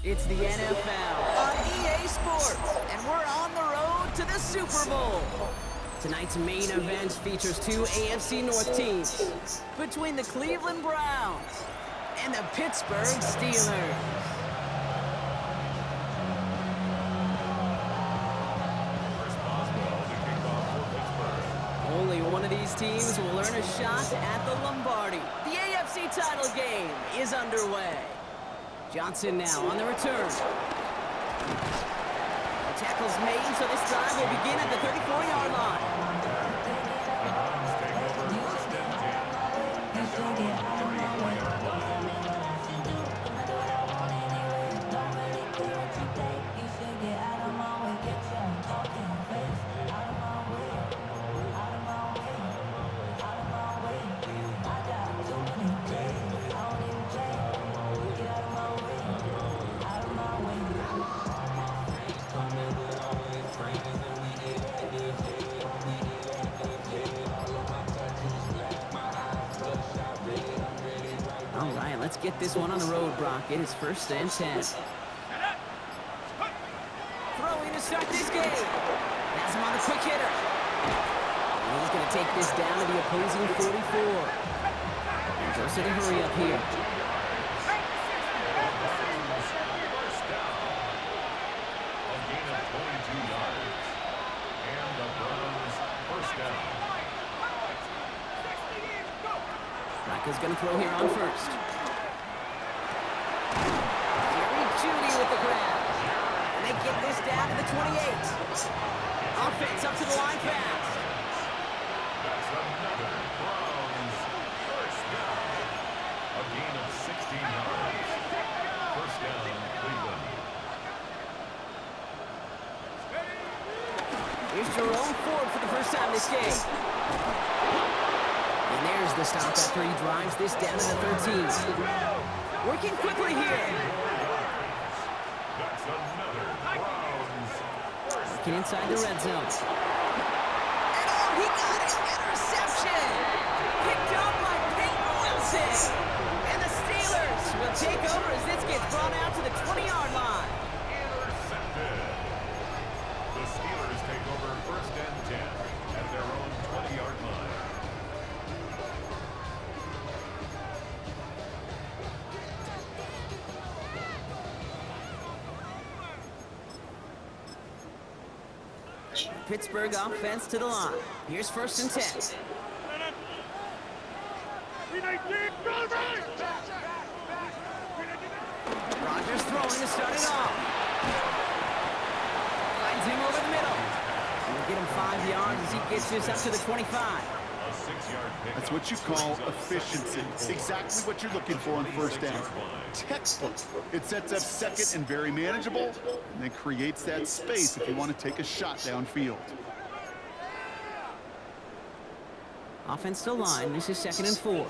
It's the NFL on EA Sports, and we're on the road to the Super Bowl. Tonight's main event features two AFC North teams between the Cleveland Browns and the Pittsburgh Steelers. Only one of these teams will earn a shot at the Lombardi. The AFC title game is underway. Johnson now on the return. The tackle's made, so this drive will begin at the 34-yard line. All right, let's get this one on the road, Brock. It is 1st and 10. Throwing to start this game. Has him on the quick hitter. And he's going to take this down to the opposing 44. And goes to the hurry up here. Is going to throw here on first. Jerry Judy with the grab. And they get this down to the 28. Offense up to the line fast. That's another Browns first down. A gain of 16 yards. First down, Cleveland. Here's Jerome Ford for the first time this game. And there's the stop after he drives this down to the 13. Working quickly here. That's another Browns. Working inside the red zone. And oh, he got it! Interception! Picked up by Peyton Wilson. And the Steelers will take over as this gets brought out to the 20-yard line. Intercepted. The Steelers take over 1st and 10 at their own 20-yard line. Pittsburgh offense to the line. Here's 1st and 10. Rodgers throwing to start it off. Finds him over the middle. We'll get him 5 yards as he gets this up to the 25. That's what you call efficiency. Exactly what you're looking for on 1st down. Textbook. It sets up 2nd and very manageable, and then creates that space if you want to take a shot downfield. Offense to line. This is 2nd and 4.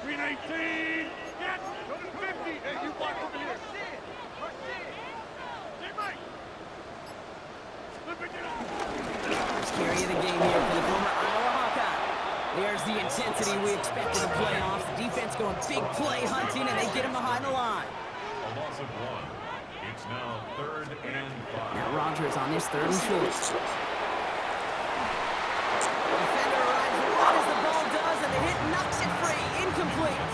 319. Get to the 50. Hey, you walk over here. First carry of the game here for the former Iowa Hawkeye. There's the intensity we expect in the playoffs. The defense going big play hunting, and they get him behind the line. A loss of 1. It's now 3rd and 5. Now Rodgers on this 3rd and short. Defender arrives right as the ball does, and the hit knocks it free. Incomplete.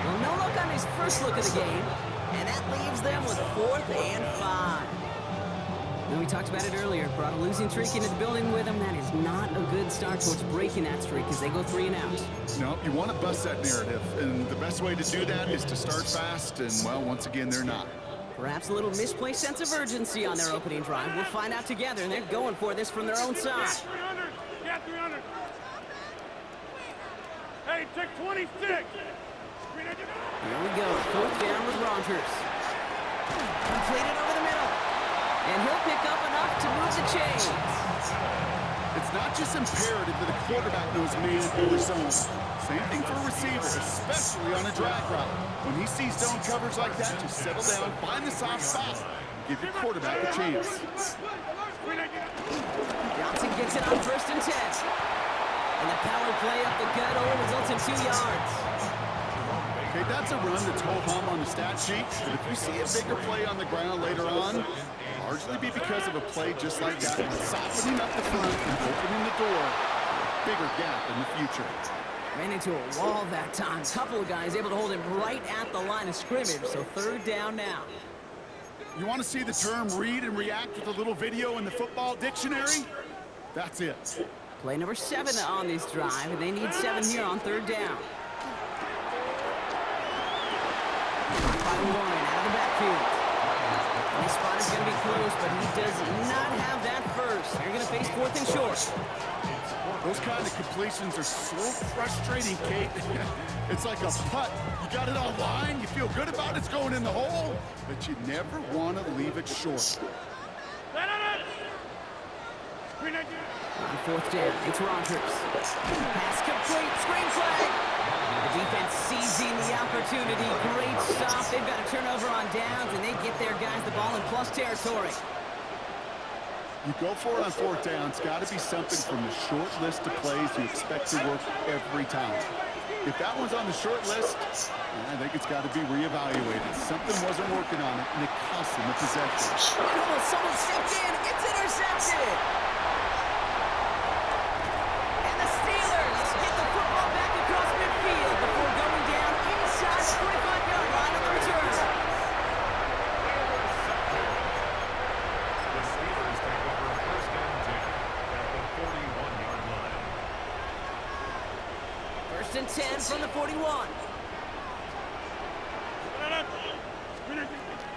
Well, no look on his first look of the game, and that leaves them with 4th and 5. And we talked about it earlier. Brought a losing streak into the building with them. That is not a good start towards breaking that streak as they go 3 and out. No, you want to bust that narrative, and the best way to do that is to start fast, and, well, once again, they're not. Perhaps a little misplaced sense of urgency on their opening drive. We'll find out together, and they're going for this from their own side. 300. Yeah, 300. Hey, take 26. Here we go. 4th down with Rodgers. Completed over the middle. And he'll pick up enough to move the chains. It's not just imperative that a quarterback knows man or zone. Same thing for a receiver, especially on a drag route. When he sees zone coverage like that, just settle down, find the soft spot, give your quarterback a chance. Johnson gets it on 1st and 10. And the power play up the gut only results in 2 yards. Okay, that's a run that's ho-hum on the stat sheet, but if you see a bigger play on the ground later on, largely be because of a play just like that one, softening up the front and opening the door for a bigger gap in the future. Ran into a wall that time. Couple of guys able to hold him right at the line of scrimmage, so third down now. You want to see the term read and react with a little video in the football dictionary? That's it. Play number 7 on this drive, and they need 7 here on third down. By Warren out of the backfield. This spot is going to be close, but he does not have that first. They're going to face 4th and short. Those kind of completions are so frustrating, Kate. It's like a putt. You got it on line, you feel good about it's going in the hole, but you never want to leave it short. On 4th down, it's Rogers. Pass complete, screen flag. The defense seizing the opportunity. Great stop. They've got a turnover on downs, and they get their guys the ball in plus territory. You go for it on 4th down. It's got to be something from the short list of plays you expect to work every time. If that one's on the short list, I think it's got to be reevaluated. Something wasn't working on it, and it cost them the possession. Oh, someone stepped in. It's intercepted. And the Steelers get the football back across midfield before going down inside the 45-yard line on the return. The Steelers take over first and 10 at the 41-yard line. First and 10 from the 41.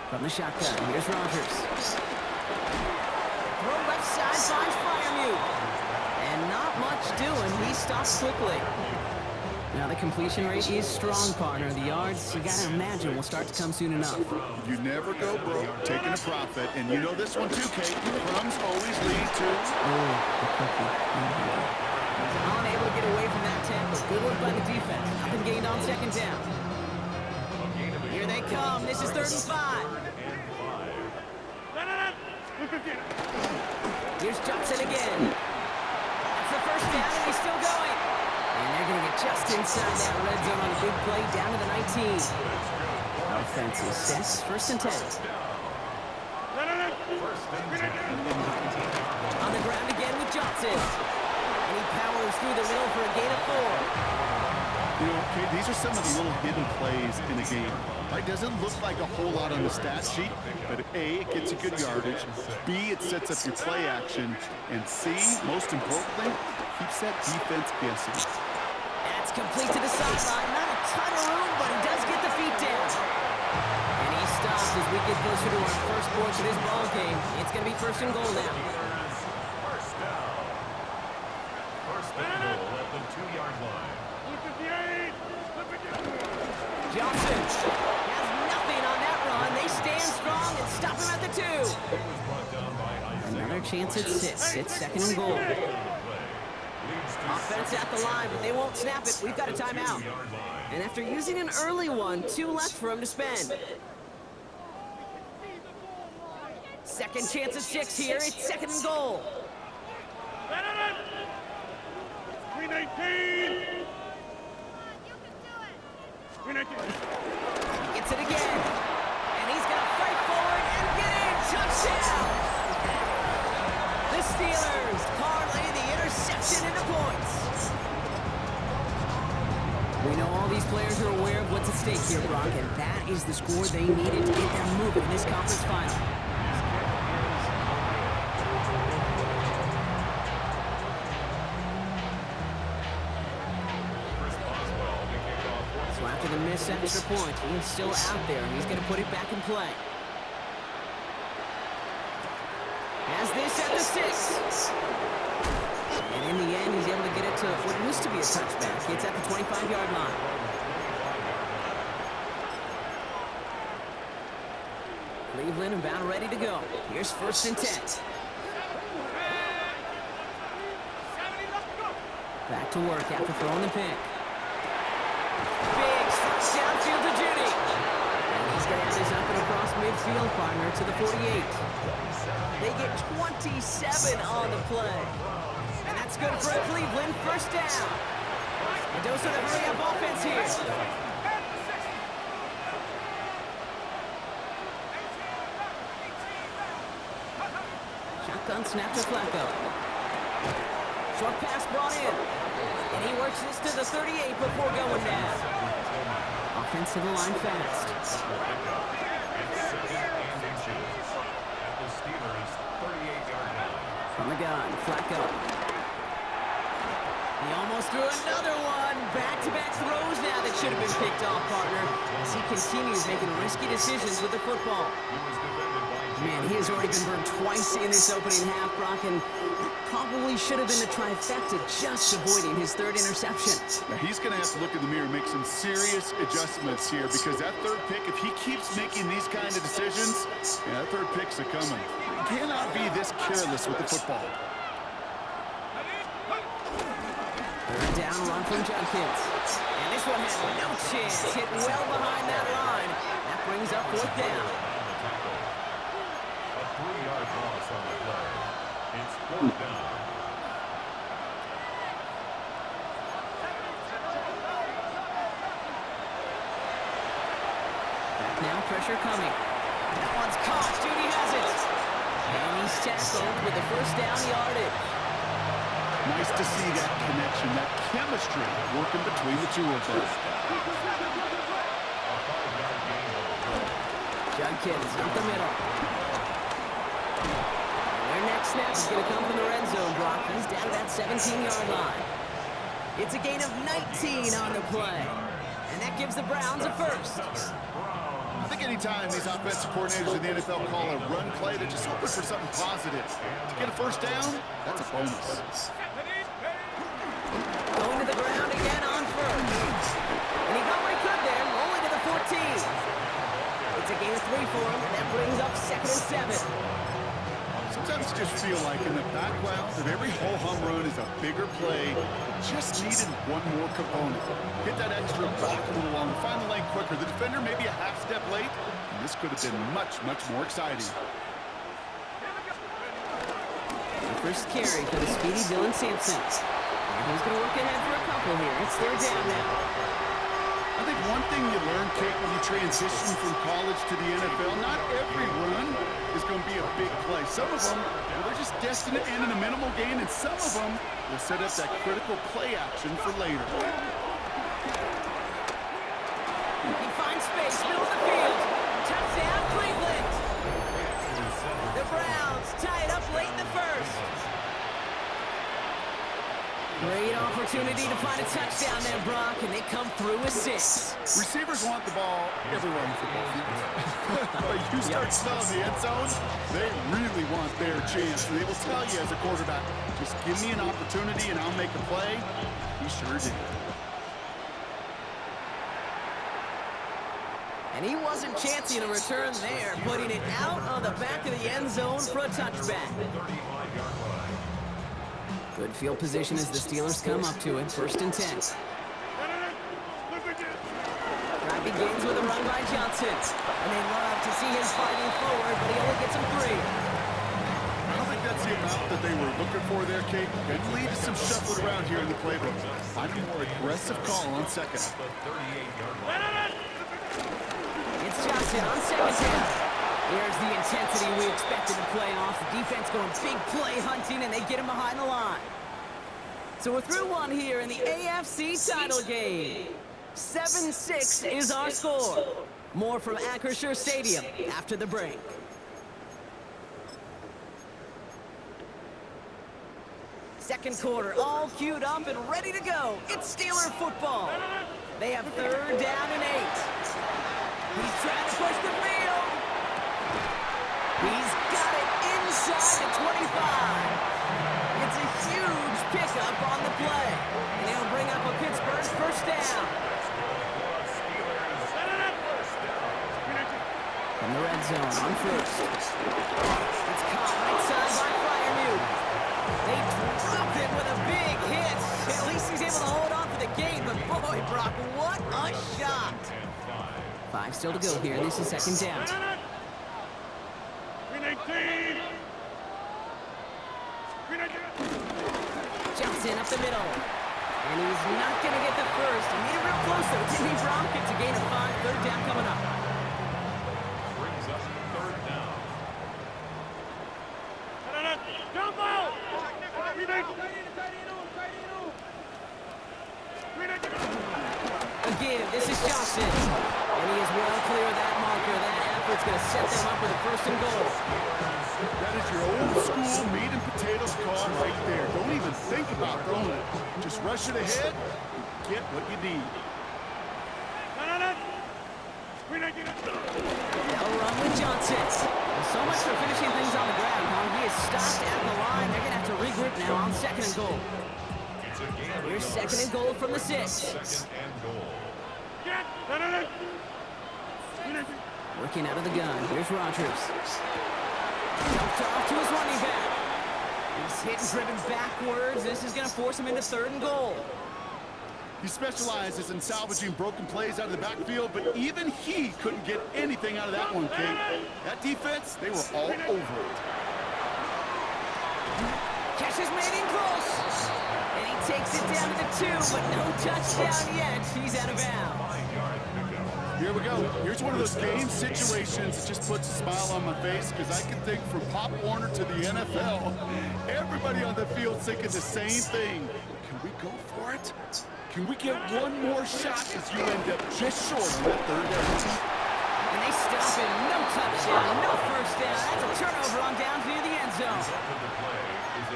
From the shotgun, here's Rogers. Throw left side, finds Freiermuth. And not much doing, he stops quickly. Now the completion rate is strong, partner. The yards, you gotta imagine, will start to come soon enough. You never go broke taking a profit, and you know this one too, Kate. Crumbs always lead to... Oh, the cookie. Unable to get away from that tackle. Good work by the defense. Nothing gained on second down. Here they come. This is 3rd and 5. Here's Johnson again. That's the first down, and he's still going. And they're going to get just inside that red zone on a big play down to the 19. Offense is set. First and 10. On the ground again with Johnson. And he powers through the middle for a gain of 4. You know, Kate, these are some of the little hidden plays in the game. It doesn't look like a whole lot on the stat sheet, but A, it gets you good yardage, B, it sets up your play action, and C, most importantly, keeps that defense guessing. That's complete to the sideline. Not a ton of room, but he does get the feet down. And he stops as we get closer to our first points of this ball game. It's going to be 1st and goal now. First down. First and goal at the 2-yard line. Johnson has nothing on that run. They stand strong and stop him at the 2. Another chance at 6. It's 2nd and goal. Offense at the line, but they won't snap it. We've got a timeout. And after using an early one, 2 left for him to spend. Second chance at 6 here. It's 2nd and goal. 319. He gets it again. And he's going to fight forward and get in. Touchdown! The Steelers parlay the interception into points. We know all these players are aware of what's at stake here, Brock, and that is the score they needed to get them moving in this conference final. So after the missed extra point, he's still out there, and he's going to put it back in play. Has this at the 6. And in the end, he's able to get it to what used to be a touchback. It's at the 25-yard line. Cleveland about ready to go. Here's 1st and 10. Back to work after throwing the pick. Big stretch downfield to Judy. And he's going to have this up and across midfield, partner, to the 48. They get 27 on the play. And that's good for Cleveland. First down. A dose of the hurry-up offense here. Shotgun snap to Flacco. Short pass brought in. And he works this to the 38 before going down. Offensive line fast. At the Steelers' 38-yard line. From the gun, Flacco. He almost threw another one. Back-to-back throws now that should have been picked off, partner, as he continues making risky decisions with the football. Man, he has already been burned twice in this opening half, Brock, and probably should have been a trifecta, just avoiding his third interception. Now he's going to have to look in the mirror and make some serious adjustments here, because that third pick, if he keeps making these kind of decisions, yeah, that third pick's a coming. He cannot be this careless with the football. Third down run from Jenkins. And this one has no chance. Hit well behind that line. That brings up fourth down. A 3-yard loss on the play. It's fourth down. Back now, pressure coming. That one's caught. Judy has it. And he's tackled with the first down yardage. Nice to see that connection, that chemistry working between the two of them. Jenkins up the middle. And their next snap is going to come from the red zone, Brock. He's down to that 17-yard line. It's a gain of 19 on the play. And that gives the Browns a first. I think anytime these offensive coordinators in the NFL call a run play, they're just hoping for something positive. To get a first down, that's a bonus. Going to the ground again on first. And he got what he could there, rolling to the 14. It's a gain of 3 for him. That brings up 2nd and 7. Sometimes you just feel like in the background of every ho-hum run is a bigger play. It just needed one more component. Hit that extra block a little longer, find the lane quicker. The defender may be a half step late, and this could have been much, much more exciting. The first carry for the speedy Dylan Sampson. And he's going to look ahead for a couple here. It's third down now. I think one thing you learn, Kate, when you transition from college to the NFL, not every run is going to be a big play. Some of them, well, they're just destined to end in a minimal gain, and some of them will set up that critical play action for later. He finds space, middle of the field. Touchdown, Cleveland. The Browns tie it up late in the first. Great opportunity to find a touchdown there, Brock, and they come through with 6. Receivers want the ball everywhere on the football field. But you start smelling the end zone, they really want their chance. And they will tell you as a quarterback, just give me an opportunity and I'll make a play. He sure did. And he wasn't chancing a return there, putting it out on the back of the end zone for a touchback. Good field position as the Steelers come up to it. 1st and 10. Drive begins with a run by Johnson. And they love to see him fighting forward, but he only gets him 3. I don't think that's the amount that they were looking for there, Kate. Could lead to some shuffling around here in the playbook. Find a more aggressive call on 2nd. It's Johnson on 2nd down. Here's the intensity we expected to play off. The defense going big play hunting, and they get him behind the line. So we're through one here in the AFC title game. 7-6 is our score. More from Acrisure Stadium after the break. Second quarter, all queued up and ready to go. It's Steeler football. They have 3rd down and 8. He's trying to push the field. He's got it inside the 25. It's a huge pickup on the play. And he'll bring up a Pittsburgh first down. From the red zone on first. It's caught right side by Freiermuth. They dropped it with a big hit. At least he's able to hold on for the game. But boy, Brock, what a shot. 5 still to go here. This is 2nd down. Johnson up the middle. And he's not going to get the first. He made it real close, though. Didn't he, Brock? It's a gain of 5. 3rd down coming up. Brings up 3rd down. Again, this is Johnson. And he is well clear of that marker. That effort's going to set them up with a first and goal. That is your old school meat and potatoes call right there. Don't even think about throwing it. Just rush it ahead and get what you need. They'll run with Johnson. Well, so much for finishing things on the ground, huh? He is stopped at the line. They're going to have to regroup now on second and goal. Here's second and goal from the 6. Second and goal. Working out of the gun. Here's Rogers. Dumped off to his running back. He's hit and driven backwards. This is going to force him into third and goal. He specializes in salvaging broken plays out of the backfield, but even he couldn't get anything out of that one, Kate. That defense, they were all over it. Catch is made in close. And he takes it down to the 2, but no touchdown yet. He's out of bounds. Here we go. Here's one of those game situations that just puts a smile on my face because I can think from Pop Warner to the NFL, everybody on the field thinking the same thing. Can we go for it? Can we get one more shot as you end up just short of that third down? And they stop him. No touchdown, no first down. That's a turnover on downs near the end zone.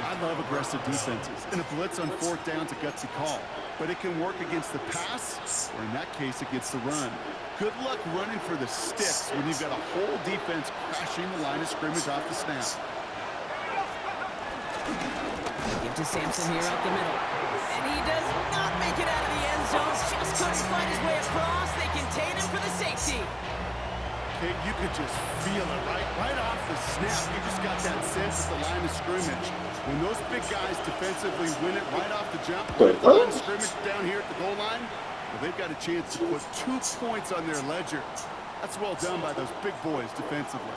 I love aggressive defenses, and a blitz on fourth down's a gutsy call. But it can work against the pass, or in that case, against the run. Good luck running for the sticks when you've got a whole defense crashing the line of scrimmage off the snap. Give to Sampson here up the middle. And he does not make it out of the end zone. Just couldn't find his way across. They contain him for the safety. Kate, you could just feel it right off the snap. You just got that sense at the line of scrimmage. When those big guys defensively win it right off the jump, right at the line of scrimmage down here at the goal line, well, they've got a chance to put 2 points on their ledger. That's well done by those big boys defensively.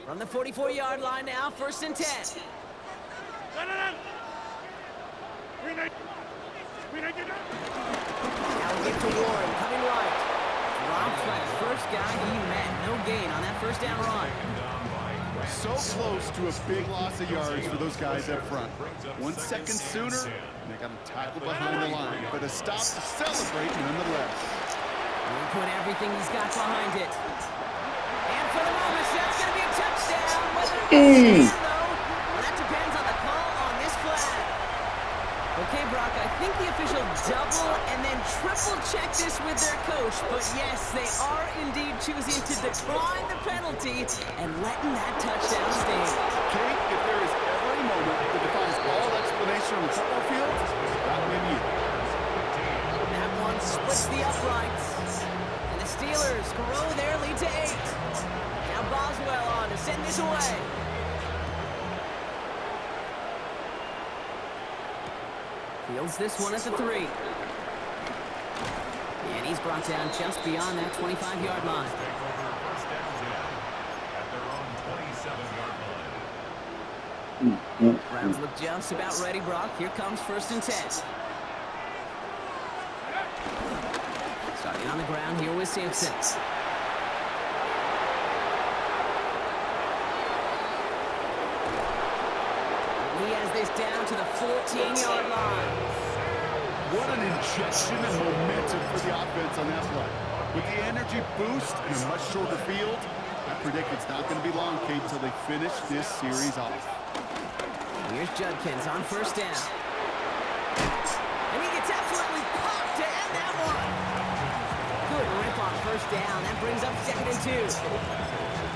From the 44-yard line now, first and 10. Now we get to Warren, coming right. Rob Flex, first guy he met. No gain on that first down run. So close to a big loss of yards for those guys up front. 1 second sooner, and they got him tackled behind the line. But a stop to celebrate nonetheless. He'll put everything he's got behind it. And for the moment, that's going to be a touchdown. Whether it's a stand, though, well, that depends on the call on this flag. Okay, Brock, I think the official double and then triple check this with their coach. But yes, they are indeed choosing to decline the penalty and letting that touchdown stand. Kate, if there is ever a moment that defies all explanation on the football field, that may be it. That one splits the uprights. And the Steelers grow their lead to 8. Now Boswell on to send this away. Fields this one at the 3. And he's brought down just beyond that 25-yard line. First down 10 at their own 27-yard line. Browns look just about ready, Brock. Here comes first and 10. Starting on the ground here with Sampson. He has this down to the 14-yard line. What an injection and momentum for the offense on that play. With the energy boost and a much shorter field, I predict it's not going to be long, Kate, until they finish this series off. Here's Judkins on first down. And he gets absolutely popped to end that one. Good rip on first down. That brings up second and 2.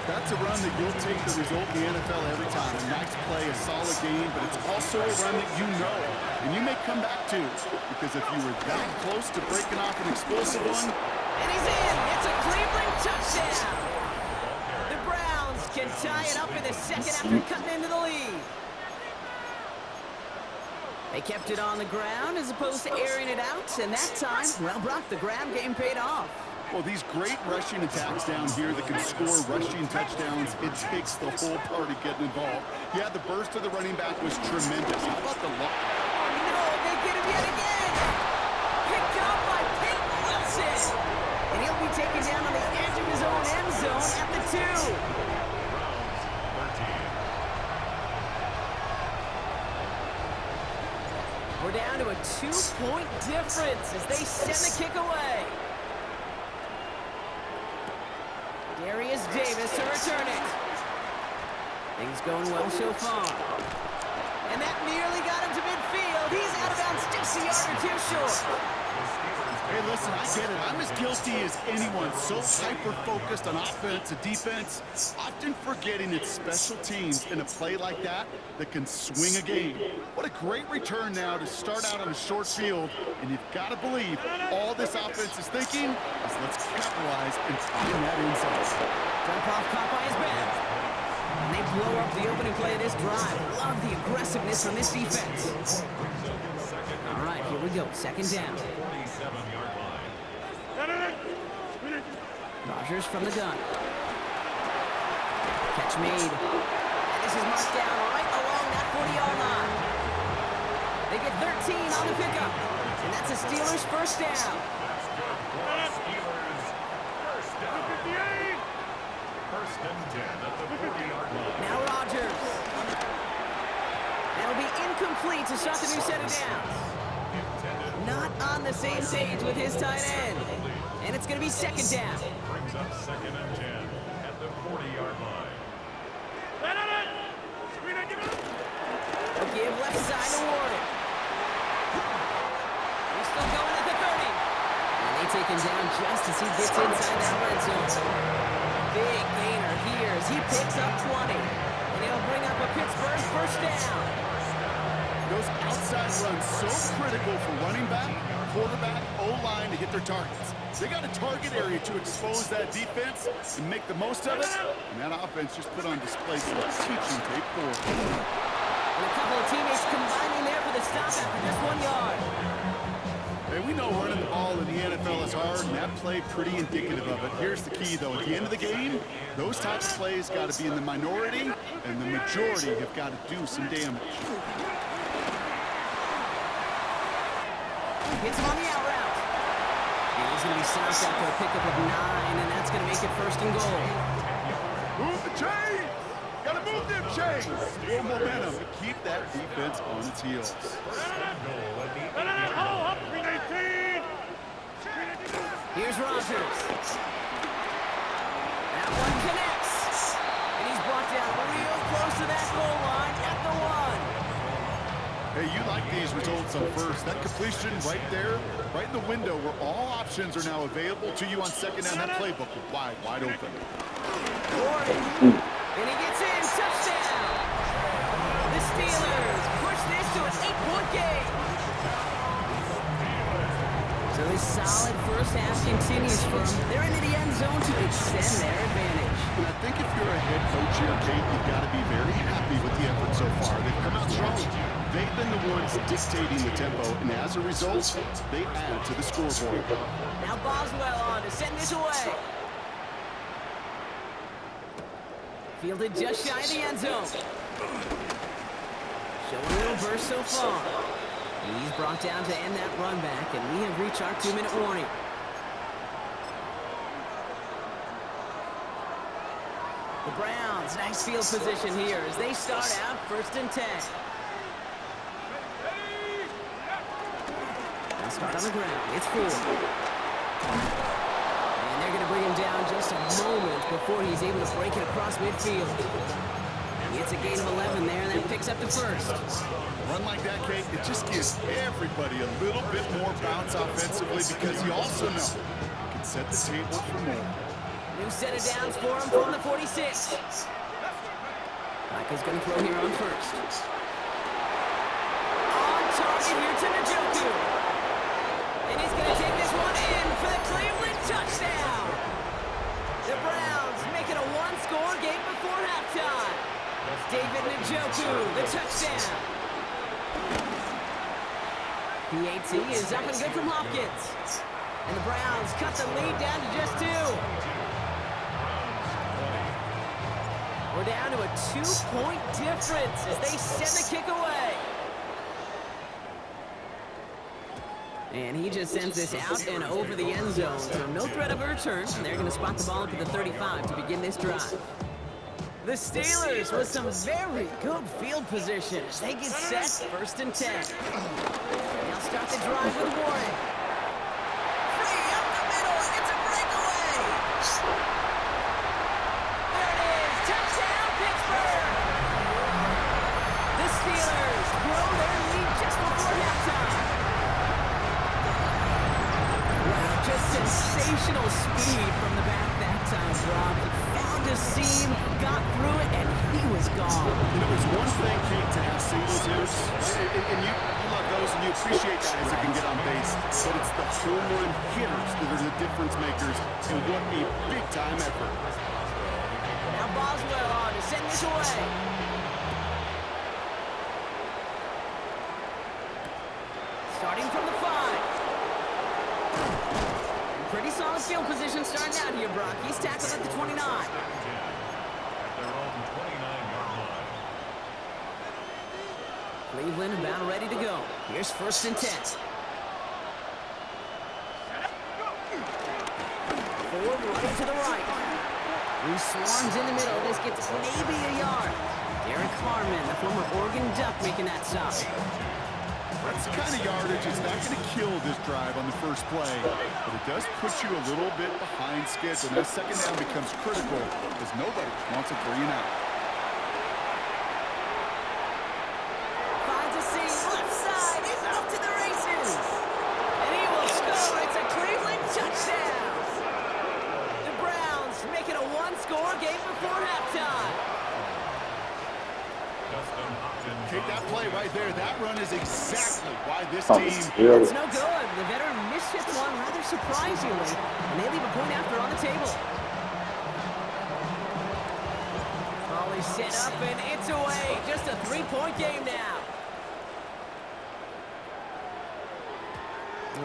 That's a run that you'll take the result in the NFL every time. A nice play, a solid game, but it's also a run that you know. And you may come back to, because if you were that close to breaking off an explosive one. And he's in. It's a Cleveland touchdown. The Browns can tie it up in the second after cutting into the lead. They kept it on the ground as opposed to airing it out. And that time, well, Brock, the ground game paid off. Well, these great rushing attacks down here that can score rushing touchdowns, it takes the whole party getting involved. Yeah, the burst of the running back was tremendous. How about the lock? Oh, no, they get him yet again. Picked up by Peyton Wilson. And he'll be taken down on the edge of his own end zone 2. Browns 13. We're down to a 2-point difference as they send the kick away. Darius Davis to return it. Things going well so far. And that nearly got him to midfield. He's out of bounds just a yard or two short. Hey, listen, I get it. I'm as guilty as anyone. So hyper-focused on offense and defense, often forgetting it's special teams in a play like that that can swing a game. What a great return now to start out on a short field. And you've got to believe all this offense is thinking is let's capitalize and find that inside. Jump off caught by his back. And they blow up the opening play of this drive. Love the aggressiveness from this defense. All right, here we go. Second down. 47-yard line. Rodgers from the gun. Catch made. And this is marked down right along that 40-yard line. They get 13 on the pickup. And that's a Steelers first down. Steelers first down. 58. First and 10 at the 40-yard line. Now Rodgers. That'll be incomplete to start the new set of downs. Not on the same page with his tight end. And it's going to be second down. Brings up second and 10 at the 40-yard line. They'll give left side to Warden. He's still going at the 30. And they take him down just as he gets inside that red zone. Big gainer here as he picks up 20. And he'll bring up a Pittsburgh first down. Those outside runs so critical for running back, quarterback, O-line to hit their targets. They got a target area to expose that defense and make the most of it. And that offense just put on display some teaching tape for it. And a couple of teammates combining there for the stop after just 1 yard. Hey, we know running the ball in the NFL is hard, and that play pretty indicative of it. Here's the key, though. At the end of the game, those types of plays got to be in the minority, and the majority have got to do some damage. Gets him on the out route. He's going to be stopped after a pickup of 9, and that's going to make it first and goal. Move the chains! Got to move them chains! More momentum to keep that defense on its heels. First and goal at the 8-yard line. Here's Rodgers. That one connects. And he's brought down real close to that goal line at the 1. Hey, you like these results on first. That completion right there, right in the window where all options are now available to you on second down. That playbook is wide open. Gordon. And he gets in. Touchdown. The Steelers push this to an 8-point game. So this solid first half continues for them. They're into the end zone to extend their advantage. And I think if you're a head coach here, Kate, you've got to be very happy with the effort so far. They've come out strong. They've been the ones dictating the tempo, and as a result, they add to the scoreboard. Now Boswell on to send this away. Fielded just shy of the end zone. Showing a little burst so far. He's brought down to end that run back, and we have reached our 2-minute warning. The Browns, nice field position here as they start out first and 10. They'll start on the ground. It's 4. And they're going to bring him down just a moment before he's able to break it across midfield. He gets a gain of 11 there, and that picks up the first. A run like that, Kate, it just gives everybody a little bit more bounce offensively because you also know you can set the table for more. New set of downs for him from the 46. Michael's going to throw here on first. On target here to Njoku. And he's going to take this one in for the Cleveland touchdown. The Browns make it a one-score game before halftime. David Njoku, the touchdown. PAT is up and good from Hopkins. And the Browns cut the lead down to just 2. We're down to a 2-point difference as they send the kick away. And he just sends this out and over the end zone. So no threat of a return. And they're going to spot the ball up at the 35 to begin this drive. The Steelers with some very good field position as they get set, 1st and 10. They'll start the drive with Warren. Free up the middle, it's a breakaway! There it is, touchdown Pittsburgh! The Steelers blow their lead just before halftime. Wow, just sensational speed from the back that time, Brock. Found a seam, got through it, and he was gone. You know, it's one thing, Kate, to have singles hitters, and you love those, and you appreciate guys that can get on base, but it's the home run hitters that are the difference makers, and what a big-time effort. Now Boswell on to send this away. Starting from the 5. Pretty solid field position starting out here, Brock. He's tackled at the 29. At their own 29-yard line. Cleveland about ready to go. Here's 1st and 10. Forward right to the right. He swarms in the middle. This gets maybe a yard. Derek Harmon, the former Oregon Duck, making that stop. That's the kind of yardage that's not going to kill this drive on the first play, but it does put you a little bit behind schedule. That 2nd down becomes critical because nobody wants a 3-and-out. Finds a seam, left side, he's off to the races. And he will score. It's a Cleveland touchdown. The Browns make it a one-score game before halftime. Take that play right there. That run is exactly why this team... It's no good. The veteran mishits one rather surprisingly, and they leave a point after on the table. Ball is set up, and it's away. Just a 3-point game now.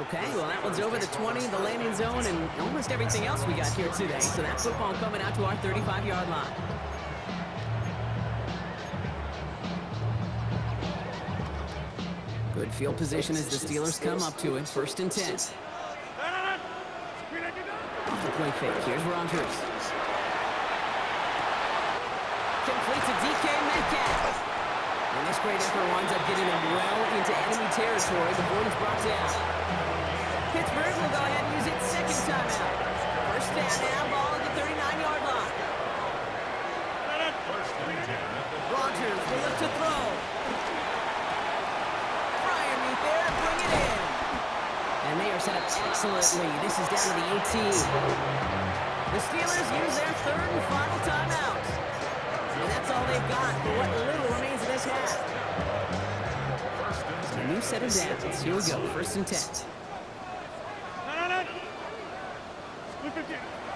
Okay, well, that one's over the 20, the landing zone, and almost everything else we got here today. So that football coming out to our 35-yard line. Good field position as the Steelers come up to it. 1st and 10. Off the play fake. Here's Rodgers. Complete to DK Metcalf. And this great effort winds up getting him well into enemy territory before he's brought down. Pittsburgh will go ahead and use its 2nd timeout. 1st down now, ball at the 39-yard line. Rodgers will look to throw. And they are set up excellently. This is down to the 18. The Steelers use their 3rd and final timeout. And that's all they've got for what little remains of this half. So a new set of downs. Here we go. 1st and 10.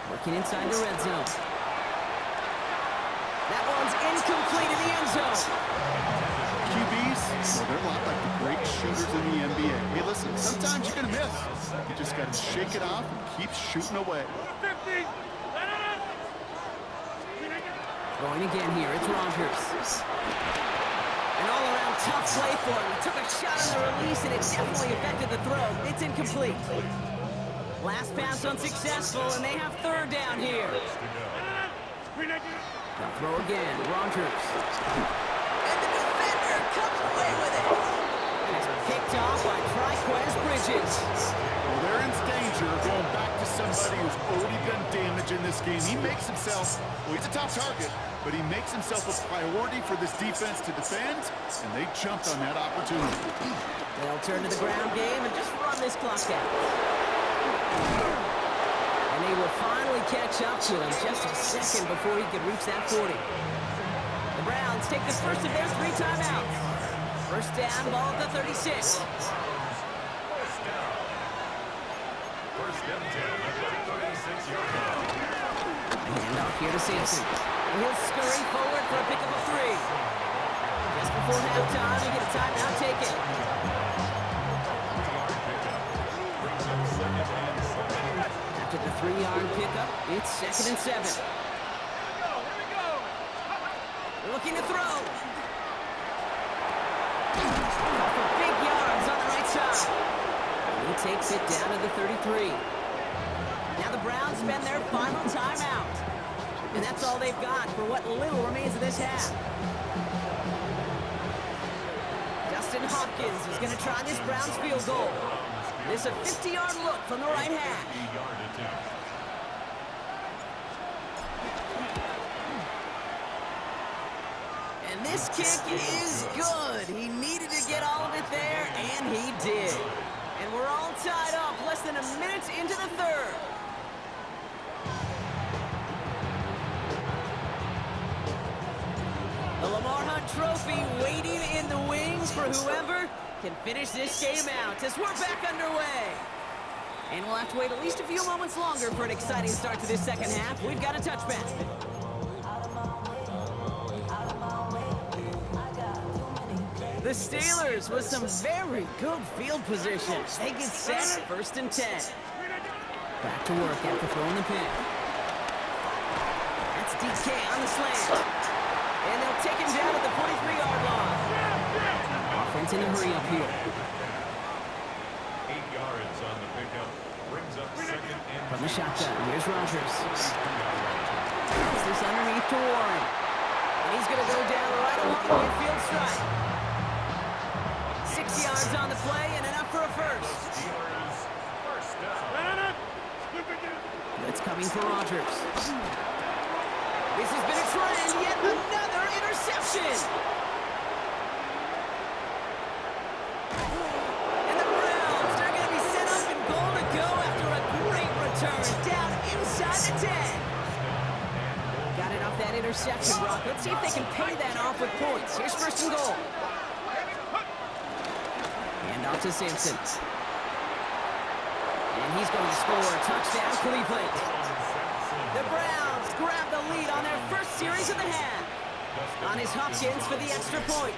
Working inside the red zone. That one's incomplete in the end zone. QBs, well, they're a lot like the great shooters in the NBA. Hey, listen, sometimes you're going to miss. You just got to shake it off and keep shooting away. Throwing again here, it's Rodgers. An all-around tough play for him. He took a shot on the release, and it definitely affected the throw. It's incomplete. Last pass unsuccessful, and they have 3rd down here. They'll throw again, Rodgers. Comes away with it. And it's picked off by Triquez Bridges. Well, they're in danger of going back to somebody who's already done damage in this game. He makes himself, well, he's a top target, but he makes himself a priority for this defense to defend, and they jumped on that opportunity. They'll turn to the ground game and just run this clock out. And they will finally catch up to him just a second before he could reach that 40. The Browns take the first of their 3 timeouts. 1st down, ball at the 36. Hand off here to Sampson. And he'll scurry forward for a pickup of 3. Just before halftime, we get a timeout taken. After the 3-yard pickup, it's 2nd and 7. Looking to throw. For big yards on the right side. He takes it down to the 33. Now the Browns spend their final timeout. And that's all they've got for what little remains of this half. Dustin Hopkins is going to try this Browns field goal. This a 50-yard look from the right hash. And this kick is good. He needed to get all of it there, and he did. And we're all tied up less than a minute into the third. The Lamar Hunt Trophy waiting in the wings for whoever can finish this game out as we're back underway. And we'll have to wait at least a few moments longer for an exciting start to this second half. We've got a touchback. The Steelers with some very good field position. They get set, 1st and 10. Back to work after throwing the pick. That's DK on the slant. And they'll take him down at the 43-yard line. Offense in a hurry up here. 8 yards on the pickup. Brings up 2nd and From the shotgun, here's Rodgers. Pass this underneath to Warren. And he's going to go down right along the midfield stripe. 6 yards on the play and enough for a first. Steelers first down. Blitz coming for Rodgers. This has been a trend, yet another interception. And the Browns are going to be set up and goal to go after a great return down inside the 10. Got it off that interception, Brock. Let's see if they can pay that off with points. Here's 1st and goal. And off to Simpson. And he's going to score a touchdown, Cleveland. The Browns grab the lead on their first series of the half. On his Hopkins for the extra point.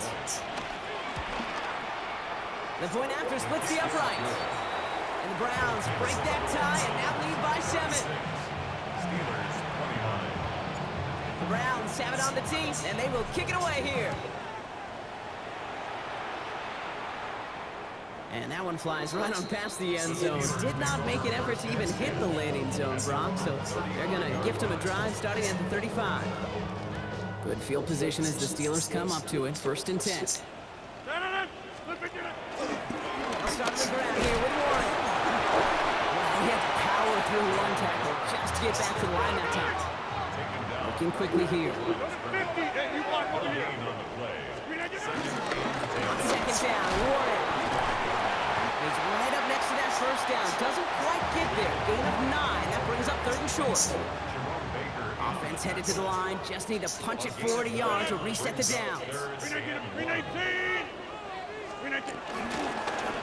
The point after splits the upright. And the Browns break that tie and now lead by 7. Steelers 29. The Browns have it on the tee, and they will kick it away here. And that one flies right on past the end zone. Did not make an effort to even hit the landing zone, Brock. So they're going to gift him a drive starting at the 35. Good field position as the Steelers come up to it. 1st and 10. They'll start the ground here with Warren. Well, he had to power through one tackle just to get back to the line that time. Looking quickly here. On 2nd down, Warren. He's right up next to that 1st down. Doesn't quite get there. Gain of 9. That brings up 3rd and short. Offense headed to the line. Just need to punch it 40 yards to reset the downs.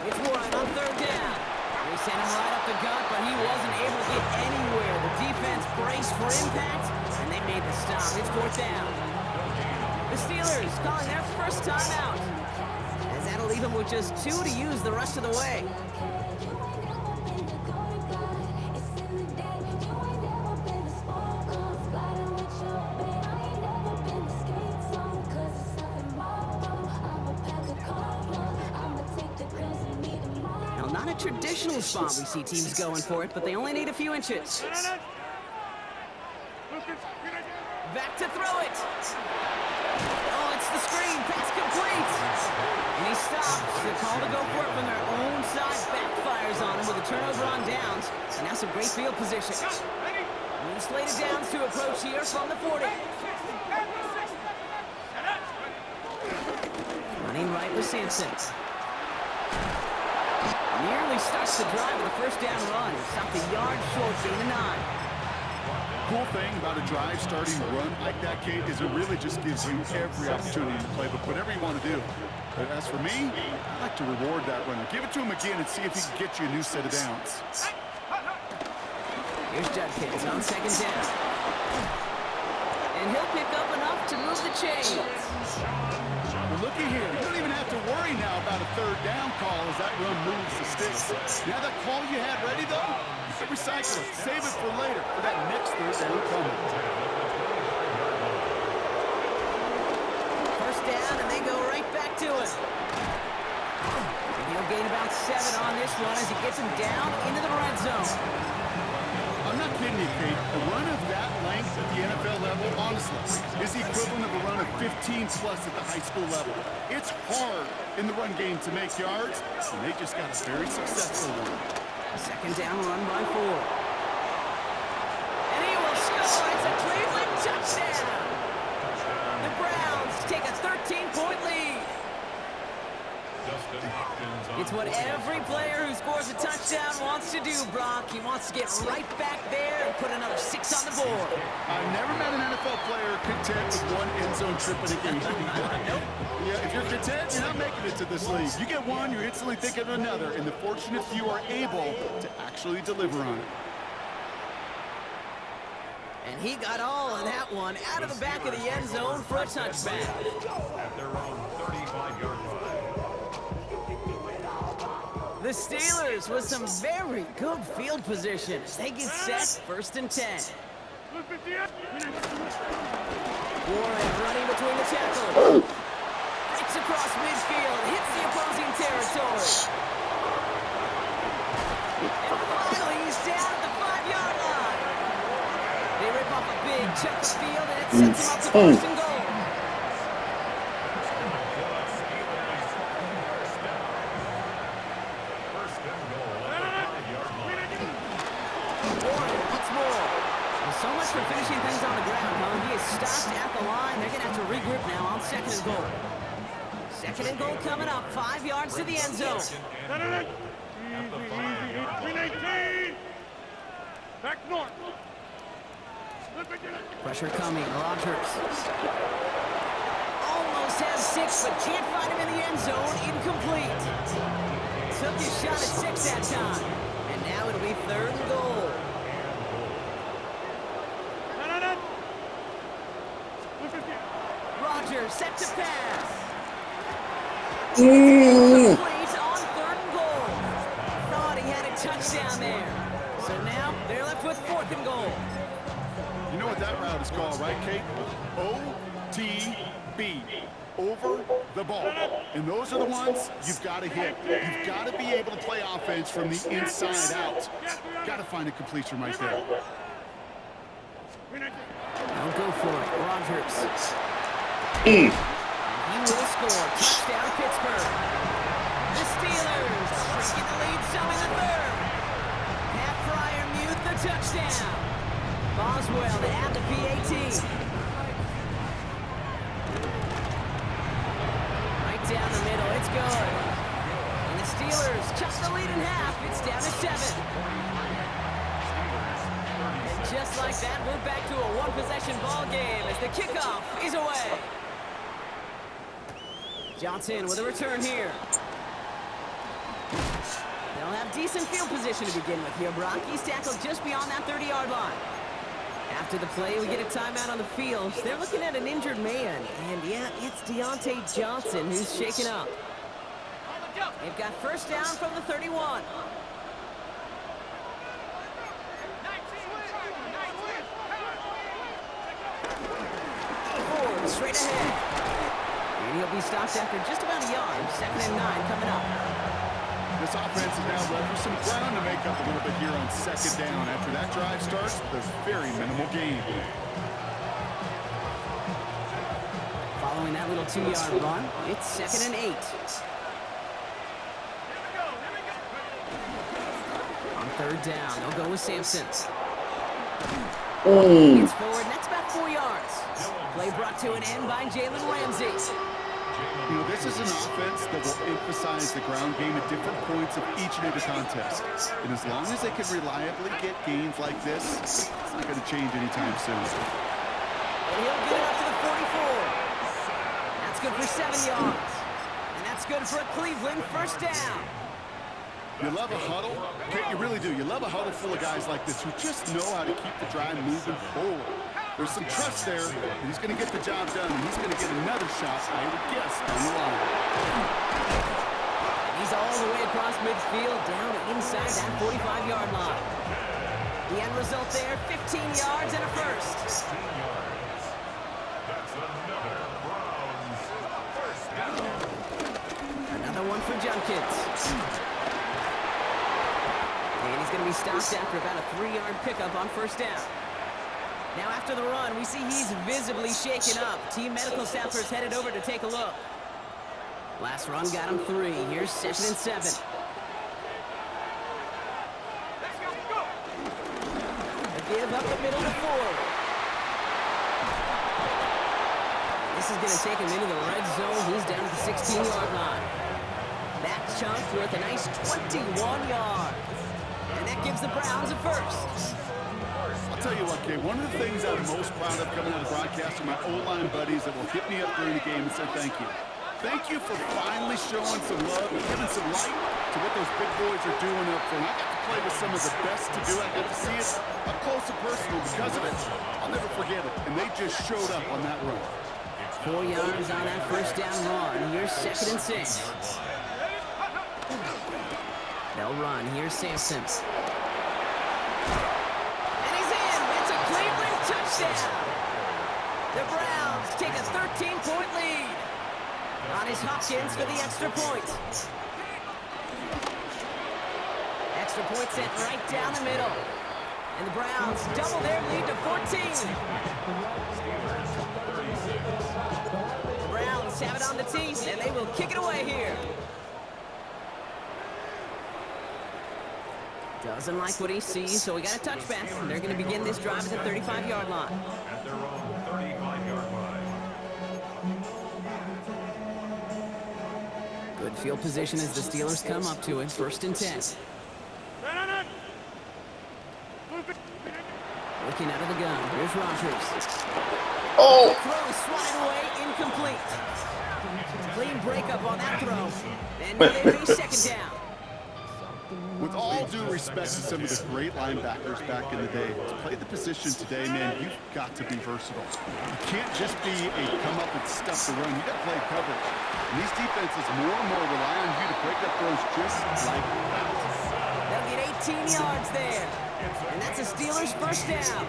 It's Warren on 3rd down. They sent him right up the gut, but he wasn't able to get anywhere. The defense braced for impact, and they made the stop. It's 4th down. The Steelers calling their first timeout. As that'll leave him with just 2 to use the rest of the way. Now, not a traditional spot we see teams going for it, but they only need a few inches. Back to throw it. Oh, it's the screen. Pass complete. And he stops. The call to go for it from their own side backfires on him with a turnover on downs. And now some great field position. New slated downs to approach here from the 40. Running right with Sampson. Nearly starts the drive with a 1st down run. Stopped a yard short, gain of 9. Cool thing about a drive starting run like that, Kate, is it really just gives you every opportunity to play with whatever you want to do. But as for me, I like to reward that runner. Give it to him again and see if he can get you a new set of downs. Here's Judkins on 2nd down. And he'll pick up enough to move the chains. Well, looky here. You don't even have to worry now about a 3rd down call as that run moves the sticks. Now that call you had ready, though, you can recycle it. Save it for later for that next 3rd down coming. 1st down, and they go right back to it. And He'll gain about 7 on this one as he gets him down into the red zone. I'm not kidding you, Kate. A run of that length at the NFL level, honestly, is the equivalent of a run of 15-plus at the high school level. It's hard in the run game to make yards, and they just got a very successful one. Second down run by Ford. And he will score. It's a Cleveland touchdown. The Browns take a 13-point lead. It's what every player who scores a touchdown wants to do, Brock. He wants to get right back there and put another 6 on the board. I've never met an NFL player content with one end zone trip in a game. Nope. Yeah, if you're content, you're not making it to this league. You get one, you're instantly thinking of another, and the fortunate few are able to actually deliver on it. And he got all of that one out of the back of the end zone for a touchback. At their own 35-yard line. The Steelers with some very good field position as they get set, 1st and 10. Warren running between the tackles. Breaks across midfield, hits the opposing territory. And finally, he's down at the 5-yard line. They rip off a big chunk of field, and it sets him up to 1st and goal. So much for finishing things on the ground, huh? He is stopped at the line. They're going to have to regroup now on 2nd and goal. 2nd and goal coming up, 5 yards to the end zone. Back north. Pressure coming, Rodgers. Almost has 6, but can't find him in the end zone. Incomplete. Took his shot at 6 that time. And now it'll be 3rd and goal. Rodgers set to pass. Complete on 3rd and goal. Thought he had a touchdown there. So now they're left with 4th and goal. You know what that route is called, right, Kate? OTB. Over the ball. And those are the ones you've got to hit. You've got to be able to play offense from the inside out. Got to find a completion right there. I'll go for it. Rodgers. He will score. Touchdown, Pittsburgh. The Steelers shrinking the lead some in the 3rd. Pat Fryer mute the touchdown. Boswell to add the PAT. Right down the middle. It's good. And the Steelers cut the lead in half. It's down to 7. Just like that, we're back to a one-possession ball game as the kickoff is away. Johnson with a return here. They'll have decent field position to begin with here, Brock. He's tackled just beyond that 30-yard line. After the play, we get a timeout on the field. They're looking at an injured man, and yeah, it's Deontay Johnson who's shaken up. They've got 1st down from the 31. Straight ahead. And he'll be stopped after just about a yard. 2nd and 9 coming up. This offense is now left with some ground to make up a little bit here on 2nd down. After that drive starts, there's very minimal gain. Following that little 2-yard run, it's 2nd and 8. On 3rd down, they'll go with Sampson. It's forward, and that's about 4 yards. Play brought to an end by Jalen Ramsey. You know, this is an offense that will emphasize the ground game at different points of each and every contest. And as long as they can reliably get gains like this, it's not going to change anytime soon. And he'll get it up to the 44. That's good for 7 yards. And that's good for a Cleveland 1st down. You love a huddle. You really do. You love a huddle full of guys like this who just know how to keep the drive moving forward. There's some trust there, and he's going to get the job done, and he's going to get another shot, I would guess, down the line. He's all the way across midfield, down to inside that 45-yard line. The end result there, 15 yards and a 1st. 15 yards. That's another Browns 1st down. Another one for Junkins. And he's going to be stopped after about a 3-yard pickup on first down. Now after the run, we see he's visibly shaken up. Team medical staffers headed over to take a look. Last run got him 3. Here's 2nd and 7. A give up the middle to Ford. This is going to take him into the red zone. He's down at the 16-yard line. That chunk worth a nice 21 yards. And that gives the Browns a first. I'll tell you what, Kay, one of the things I'm most proud of coming out of the broadcast are my O-line buddies that will hit me up during the game and say thank you. Thank you for finally showing some love and giving some light to what those big boys are doing up front. I got to play with some of the best to do it. I got to see it up close and personal because of it. I'll never forget it. And they just showed up on that run. 4 yards on that first down run. Here's 2nd and 6. They'll run. Here's Sampson. And he's in. It's a Cleveland touchdown. The Browns take a 13-point lead. On his Hopkins for the extra point. Extra point sent right down the middle. And the Browns double their lead to 14. The Browns have it on the tee, and they will kick it away here. Doesn't like what he sees, so we got a touchback. They're going to begin this drive at the 35-yard line. At their own 35-yard line. Good field position as the Steelers come up to it. 1st and 10. Looking out of the gun. Here's Rodgers. Oh! Throw swatted away, incomplete. Clean breakup on that throw. And now they face 2nd down. With all due respect to some of the great linebackers back in the day, to play the position today, man, you've got to be versatile. You can't just be a come up and stuff the run. You got to play coverage. And these defenses more and more rely on you to break up throws just like that. They'll get 18 yards there. And that's a Steelers first down.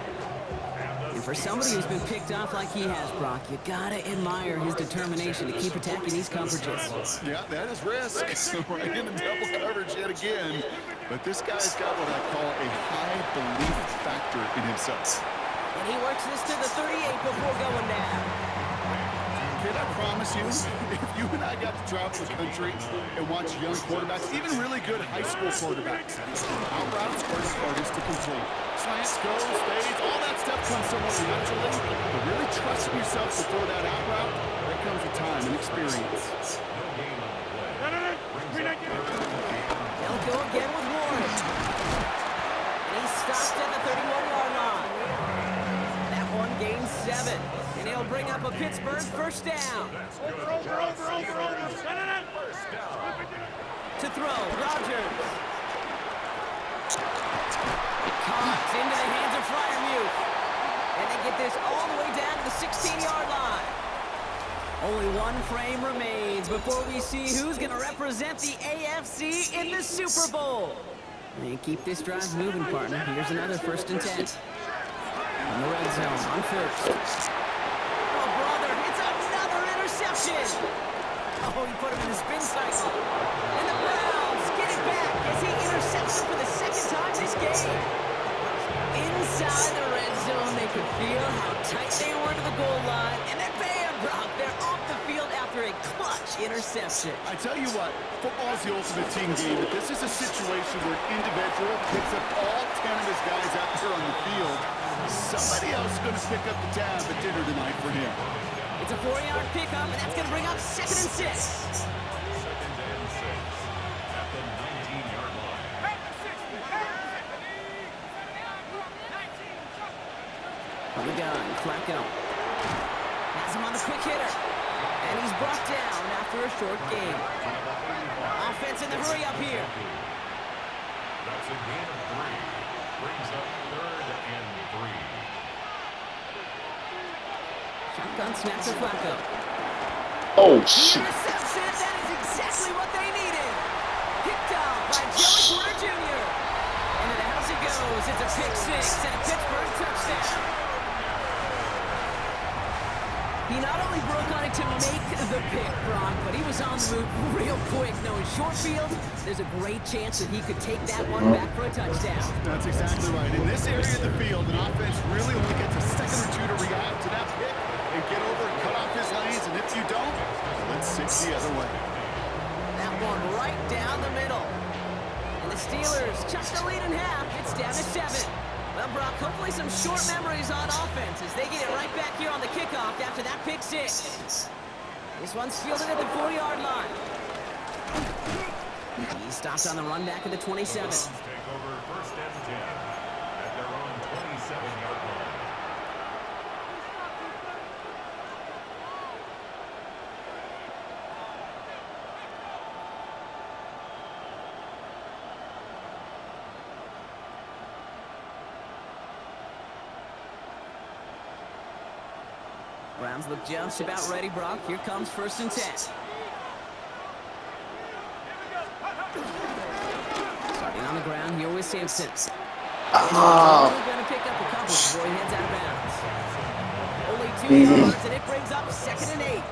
And for somebody who's been picked off like he has, Brock, you gotta admire his determination to keep attacking these coverages. Yeah, that is risk. Right into double coverage yet again. But this guy's got what I call a high belief factor in himself. And he works this to the 38 before going down. Kid, I promise you, if you and I got to travel the country and watch young quarterbacks, even really good high school quarterbacks, out routes are the hardest to complete. Slants, goes, fades, all that stuff comes somewhat naturally. But really trusting yourself to throw that out route, that comes with time and experience. They'll go again with Warren. And he's stopped at the 31-yard line. That one gains 7. And he'll bring up a Pittsburgh first down. To throw, Rodgers. Caught into the hands of Freiermuth. And they get this all the way down to the 16-yard line. Only one frame remains before we see who's going to represent the AFC in the Super Bowl. And keep this drive moving, partner. Here's another 1st and 10. In the red zone on first. Oh, he put him in the spin cycle. And the Browns get it back as he intercepts him for the 2nd time this game. Inside the red zone, they could feel how tight they were to the goal line. And then bam, Brock, they're off the field after a clutch interception. I tell you what, football's the ultimate team game. But this is a situation where an individual picks up all 10 of his guys out there on the field. Somebody else is going to pick up the tab at dinner tonight for him. It's a 4-yard pickup, and that's going to bring up 2nd and 6. 2nd and 6 at the 19-yard line. On the gun, Flacco. Has him on the quick hitter. And he's brought down after a short gain. Offense in the hurry up here. That's a gain of 3. Brings up 3rd and 3. Shotgun snap to Flacco. Oh, shoot. Interception, that is exactly what they needed. Picked off by Joey Porter Jr. Into the house it goes. It's a pick 6 and a Pittsburgh touchdown. He not only broke on a to make the pick, Brock, but he was on the move real quick. Knowing short field, there's a great chance that he could take that one back for a touchdown. That's exactly right. In this area of the field, an offense really only gets a second or two to react to that pick and get over and cut off his lanes, and if you don't, let's six the other way. That one right down the middle. And the Steelers cut the lead in half. It's down to 7. Well, Brock, hopefully some short memories on offense as they get it right back here on the kickoff after that pick 6. This one's fielded at the 4-yard line. He stops on the run back at the 27. Take over first and 10 at their own 27-yard line. Browns look just about ready, Brock. Here comes first and 10. Starting on the ground here with Sampson. Only going to pick up a couple before he heads out of bounds. Only 2 yards, and it brings up 2nd and 8.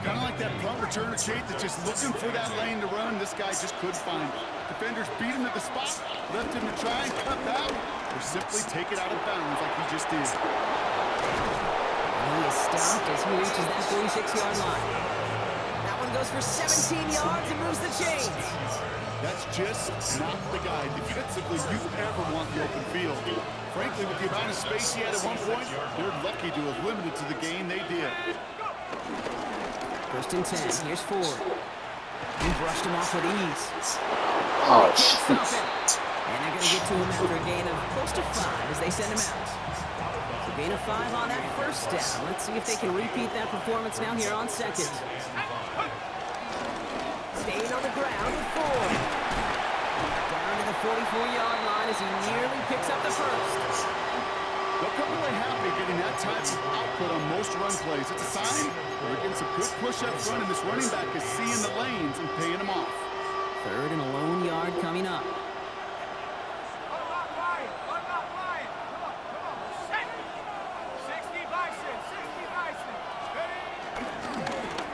Kind of like that punt returner, Kate, that's just looking for that lane to run. This guy just couldn't find it. Defenders beat him at the spot, left him to try and cut back, or simply take it out of bounds like he just did. He is stopped as he reaches that 46-yard line. That one goes for 17 yards and moves the chains. That's just not the guy defensively you ever want the open field. Frankly, with the amount of space he had at one point, they're lucky to have limited to the gain they did. First and 10. Here's Ford. He brushed him off with ease. Oh, And they're going to get to him after a gain of close to 5 as they send him out. So gain of 5 on that first down. Let's see if they can repeat that performance now here on second. Staying on the ground with Ford. Down to the 44-yard line as he nearly picks up the first. They'll come away happy getting that type of output on most run plays. It's a sign they're getting some good push up front, and this running back is seeing the lanes and paying them off. 3rd and a lone yard coming up.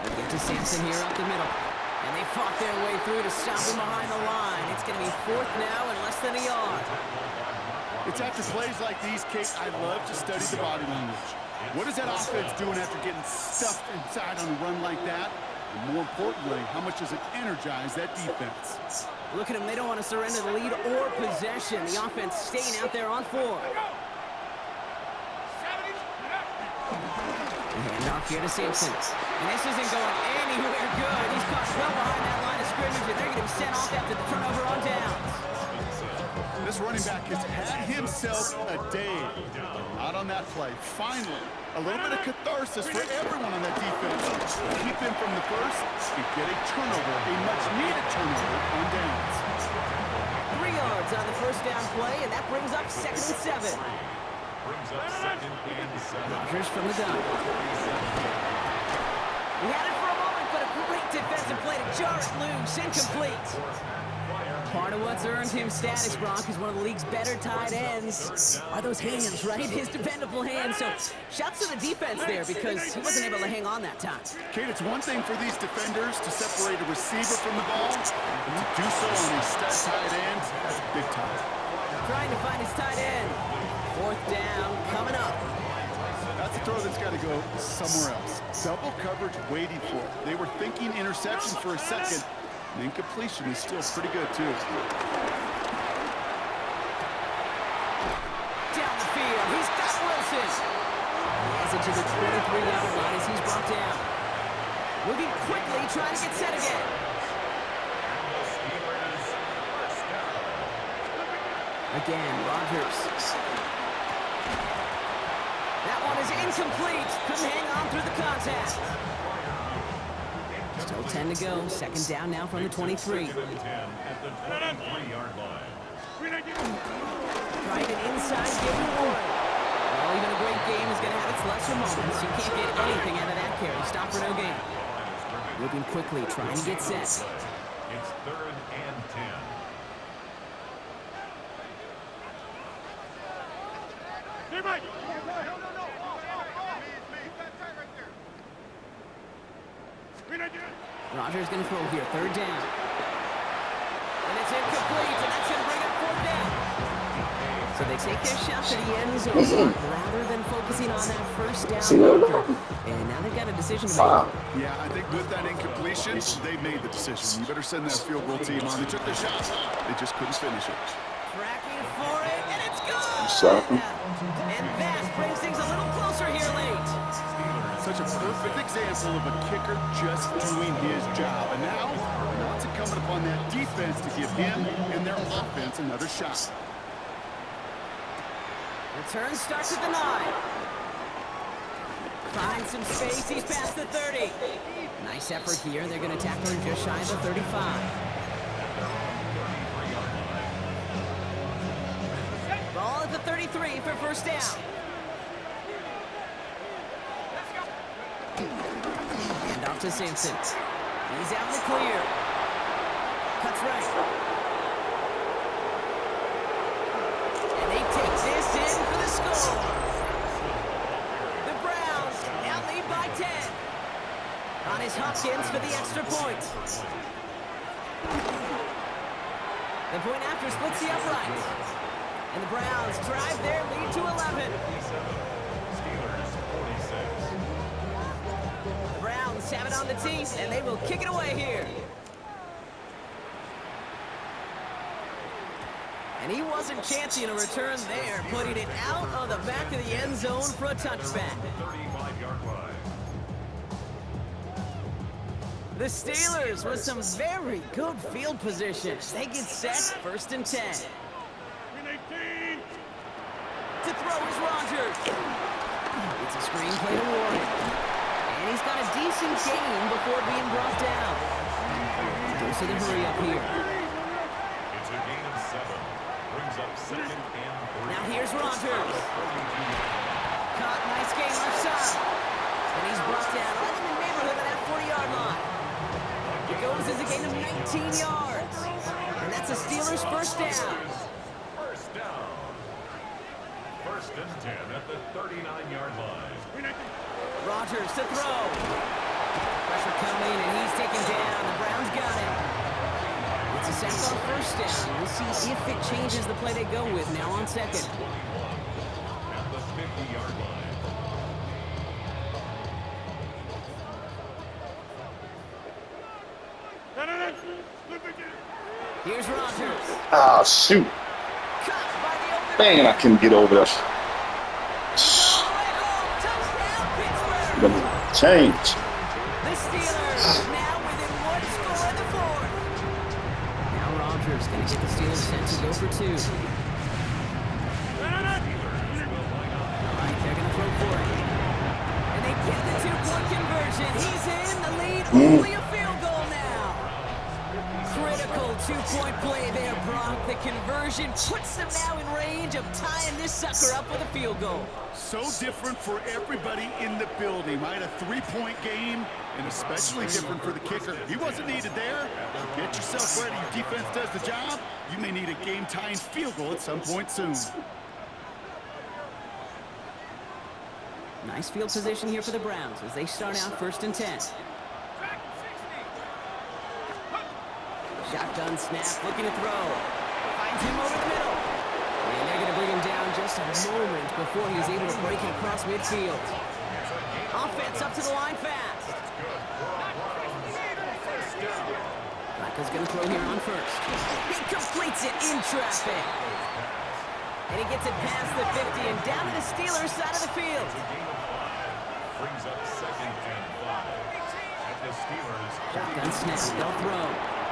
They'll get to Sampson here up the middle. And they fought their way through to stop him behind the line. It's going to be 4th now and less than a yard. It's after plays like these, Kate, I love to study the body language. What is that offense doing after getting stuffed inside on a run like that? And more importantly, how much does it energize that defense? Look at them. They don't want to surrender the lead or possession. The offense staying out there on 4. Hand off here to Sampson. And this isn't going anywhere good. He's caught well behind that line of scrimmage, and they're getting him sent off after the turnover on downs. This running back has had himself a day. Not on that play. Finally, a little bit of catharsis for everyone on that defense. Keep them from the first and get a turnover, a much-needed turnover on downs. 3 yards on the first down play, and that brings up 2nd and 7. Brings up 2nd and 7. Rodgers from the gun. He had it for a moment, but a great defensive play to jar it loose. Incomplete. Part of what's earned him status, Brock, is one of the league's better tight ends. Are those hands, right? His dependable hands. So shouts to the defense there because he wasn't able to hang on that time. Kate, it's one thing for these defenders to separate a receiver from the ball, but to do so on a stud tight end, that's big time. Trying to find his tight end. 4th down coming up. That's a throw that's got to go somewhere else. Double coverage waiting for it. They were thinking interception for a second. And incompletion is still pretty good, too. Down the field. He's got Wilson. He has it to the 23-yard line as he's brought down. Moving quickly, trying to get set again. Again, Rodgers. That one is incomplete. Couldn't hang on through the contact. Still 10 to go. 2nd down now from the 23. 2nd and 10 at the 23-yard line. Trying an inside give and one. Well, even a great game is going to have its lesser moments. You can't get anything out of that carry. Stop for no gain. Moving quickly, trying to get set. It's 3rd and 10. Hey, Mike! Rodgers going to throw here, third down. And it's incomplete, and that's going to bring up fourth down. So they take their shot to the end zone rather than focusing on that first down marker. And now they've got a decision to make. Yeah, I think with that incompletion, they made the decision. You better send that field goal team on. They took their shot. They just couldn't finish it. Tracking for it, and it's good! And that brings things a little closer here late. Such a perfect example of a kicker just doing his job. And now it's incumbent upon that defense to give him and their offense another shot. Return starts at the 9. Finds some space, he's past the 30. Nice effort here, they're going to tackle him just shy of the 35. Ball at the 33 for first down. And off to Simpson. He's out in the clear. Cuts right. And they take this in for the score. The Browns now lead by 10. On his Hopkins for the extra point. The point after splits the upright. And the Browns drive their lead to 11. The Browns have it on the tee, and they will kick it away here. And he wasn't chancing a return there, putting it out of the back of the end zone for a touchback. The Steelers with some very good field position. They get set, first and 10. To throw is Rodgers. It's a screen play to Warren. And he's got a decent gain before being brought down. Goes to the hurry up here. It's a gain of 7. Brings up second and 3. Now here's Rodgers. Caught, nice gain left side. And he's brought down right in the neighborhood of that 40-yard line. It goes as a gain of 19 yards. And that's a Steelers first down. First down. First and 10 at the 39-yard line. Rodgers to throw. Pressure coming, and he's taken down. The Browns got it. It's a sack on first down. We'll see if it changes the play they go with now on second. 21 at the 50-yard line. Here's Rodgers. Ah, shoot. Cut by the open. Dang, I couldn't get over that. Touchdown, Pittsburgh. Let me change. The Steelers now within one score in the fourth. Now Rodgers going to get the Steelers set to go for 2. All right, they're going to throw for it. And they get the 2-point conversion. He's in the lead. Only a field goal now. Critical 2-point play there, Brock. The conversion puts them now in range of tying this sucker up with a field goal. So different for everybody in the building, right? A 3-point game, and especially different for the kicker. He wasn't needed there. Get yourself ready. Your defense does the job. You may need a game-tying field goal at some point soon. Nice field position here for the Browns as they start out first and 10. Shotgun snap, looking to throw. Finds him over the middle. And they're going to bring him down just a moment before he's able to break it across midfield. Offense up to the line fast. Michael's going to throw here on first. He completes it in traffic. And he gets it past the 50 and down to the Steelers side of the field. Brings up second and 5 at the Steelers. Shotgun snap, they'll throw.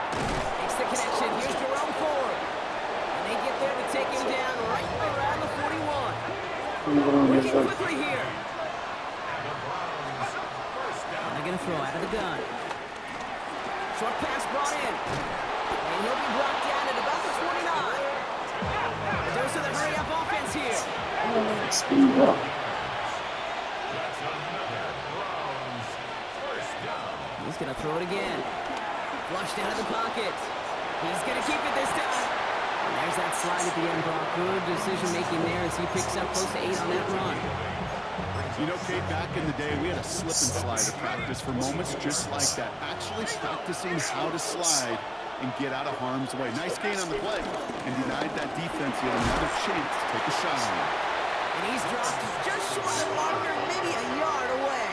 Makes the connection, here's Jerome Ford. And they get there to take him down right around the 41. Working quickly here. And they're going to throw out of the gun. Short pass brought in. And he'll be brought down at about the 29. The dose of the hurry-up offense here. Speed up. That's another Browns first down. He's going to throw it again. Flushed out of the pocket. He's going to keep it this time. And there's that slide at the end, Brock. Good decision-making there as he picks up close to 8 on that run. Brings You know, Kate, back in the day, we had a slip and slider practice for moments just like that. Actually practicing how to slide and get out of harm's way. Nice gain on the play and denied that defense yet another chance to take a shot on him. And he's dropped just short of the marker, maybe a yard away.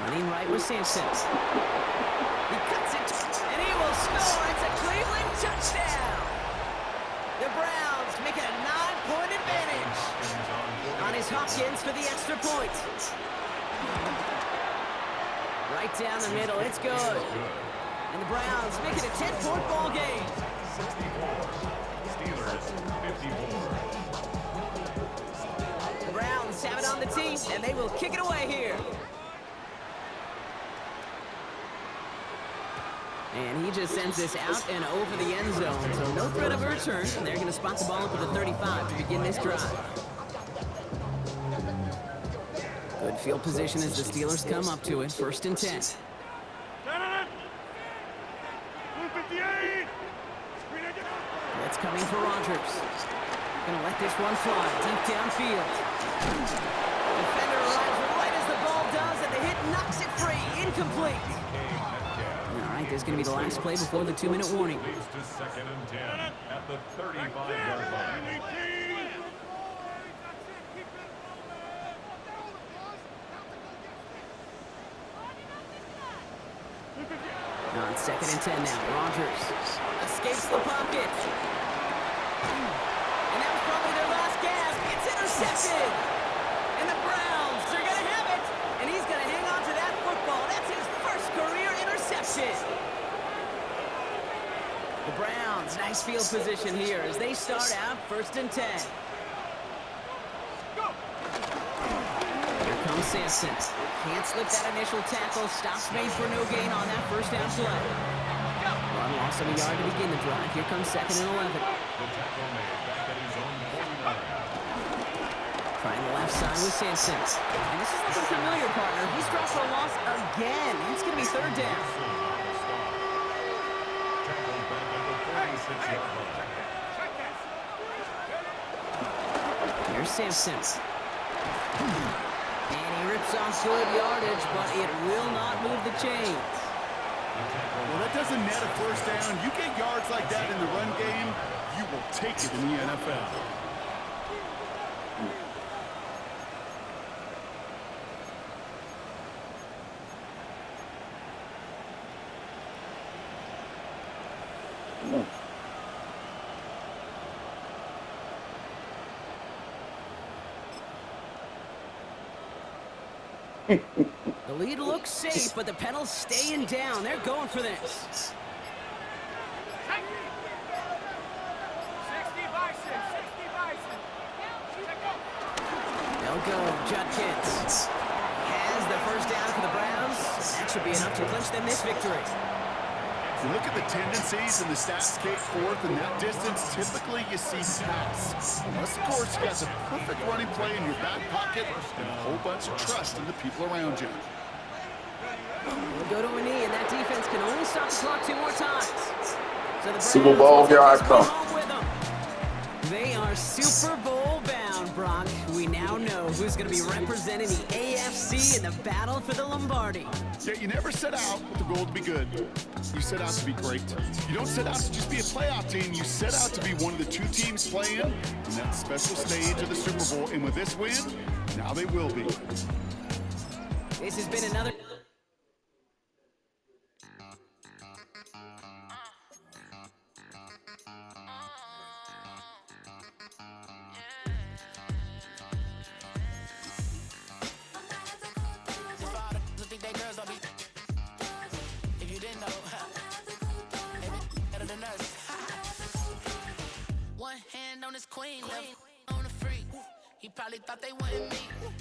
Running right with Sampson. He cuts it, and he will score. It's a Cleveland touchdown. The Browns make it a 9-point advantage. On his Hopkins for the extra point. Right down the middle, it's good. And the Browns make it a 10-point ball game. 64. Steelers 54. The Browns have it on the tee, and they will kick it away here. And he just sends this out and over the end zone. So no threat of a return. And they're going to spot the ball up at the 35 to begin this drive. Good field position as the Steelers come up to it. 1st and 10. Blitz coming for Rodgers. Going to let this one fly deep downfield. Defender arrives right as the ball does, and the hit knocks it free. Incomplete. All right, this is going to be the last play before the 2-minute warning. Leads to 2nd and 10 at the 35-yard line. On 2nd and 10 now, Rodgers escapes the pocket. And that was probably their last gasp. It's intercepted. And the Browns are going to have it. And he's going to hang on to that football. That's his first career interception. The Browns, nice field position here as they start out 1st and 10. Here comes Sampson. Can't slip that initial tackle. Stops made for no gain on that first down play. One loss of a yard to begin the drive. Here comes 2nd and 11. The tackle made back at his own 49. Trying the left side with Sampson. And this is looking familiar, partner. He's dropped for a loss again. It's going to be 3rd down. Tackled back at the 46-yard line. Here's Sampson. And he rips off good yardage, but it will not move the chains. Well, that doesn't net a 1st down. You get yards like that in the run game, you will take it in the NFL. The lead looks safe, but the pedals staying down. They're going for this. 60 Bison, 60 Bison. They'll go, Judkins. Has the 1st down for the Browns. That should be enough to clinch them this victory. You look at the tendencies and the stats, Kate, 4th, and that distance, typically you see pass. Unless, of course, you got the perfect running play in your back pocket and a whole bunch of trust in the people around you. We'll go to a knee, and that defense can only stop the clock 2 more times. So the Super Bowl, here I come. With them. They are Super Bowl bound, Brock. We now know who's going to be representing the AFC in the battle for the Lombardi. Yeah, you never set out with the goal to be good. You set out to be great. You don't set out to just be a playoff team. You set out to be one of the 2 teams playing in that special stage of the Super Bowl. And with this win, now they will be. This has been another... One hand on his queen, left on the freak. He probably thought they wanted me.